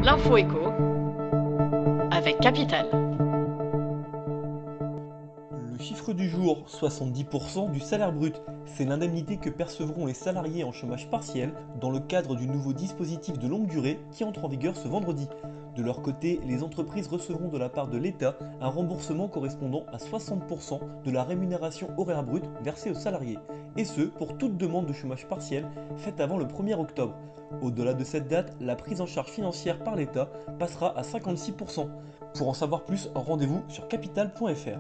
L'info écho avec Capital. Le chiffre du jour, 70% du salaire brut, c'est l'indemnité que percevront les salariés en chômage partiel dans le cadre du nouveau dispositif de longue durée qui entre en vigueur ce vendredi. De leur côté, les entreprises recevront de la part de l'État un remboursement correspondant à 60% de la rémunération horaire brute versée aux salariés, et ce pour toute demande de chômage partiel faite avant le 1er octobre. Au-delà de cette date, la prise en charge financière par l'État passera à 56%. Pour en savoir plus, rendez-vous sur capital.fr.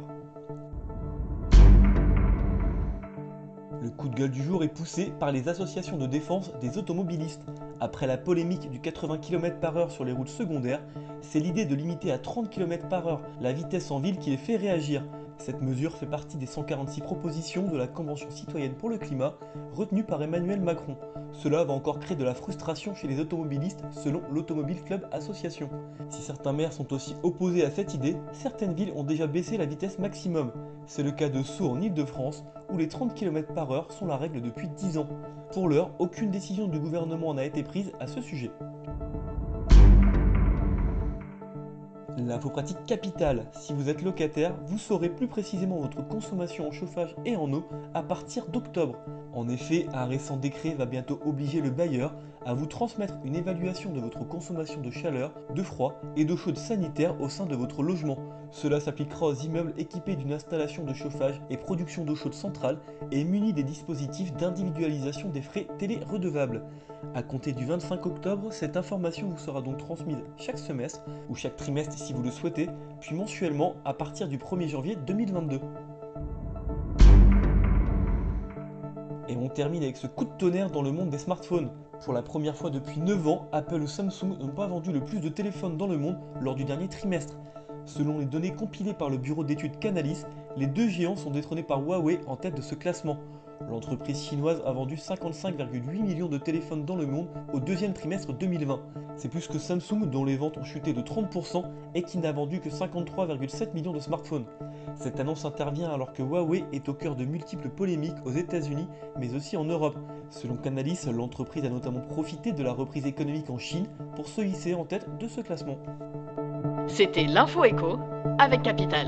Le coup de gueule du jour est poussé par les associations de défense des automobilistes. Après la polémique du 80 km/h sur les routes secondaires, c'est l'idée de limiter à 30 km/h la vitesse en ville qui les fait réagir. Cette mesure fait partie des 146 propositions de la Convention citoyenne pour le climat retenue par Emmanuel Macron. Cela va encore créer de la frustration chez les automobilistes selon l'Automobile Club Association. Si certains maires sont aussi opposés à cette idée, certaines villes ont déjà baissé la vitesse maximum. C'est le cas de Sceaux en Île-de-France où les 30 km/h sont la règle depuis 10 ans. Pour l'heure, aucune décision du gouvernement n'a été prise à ce sujet. L'info pratique capitale. Si vous êtes locataire, vous saurez plus précisément votre consommation en chauffage et en eau à partir d'octobre. En effet, un récent décret va bientôt obliger le bailleur à vous transmettre une évaluation de votre consommation de chaleur, de froid et d'eau chaude sanitaire au sein de votre logement. Cela s'appliquera aux immeubles équipés d'une installation de chauffage et production d'eau chaude centrale et munis des dispositifs d'individualisation des frais télé-redevables. À compter du 25 octobre, cette information vous sera donc transmise chaque semestre ou chaque trimestre si vous le souhaitez, puis mensuellement à partir du 1er janvier 2022. Et on termine avec ce coup de tonnerre dans le monde des smartphones. Pour la première fois depuis 9 ans, Apple ou Samsung n'ont pas vendu le plus de téléphones dans le monde lors du dernier trimestre. Selon les données compilées par le bureau d'études Canalys, les deux géants sont détrônés par Huawei en tête de ce classement. L'entreprise chinoise a vendu 55,8 millions de téléphones dans le monde au deuxième trimestre 2020. C'est plus que Samsung dont les ventes ont chuté de 30% et qui n'a vendu que 53,7 millions de smartphones. Cette annonce intervient alors que Huawei est au cœur de multiples polémiques aux États-Unis mais aussi en Europe. Selon Canalys, l'entreprise a notamment profité de la reprise économique en Chine pour se hisser en tête de ce classement. C'était l'info écho avec Capital.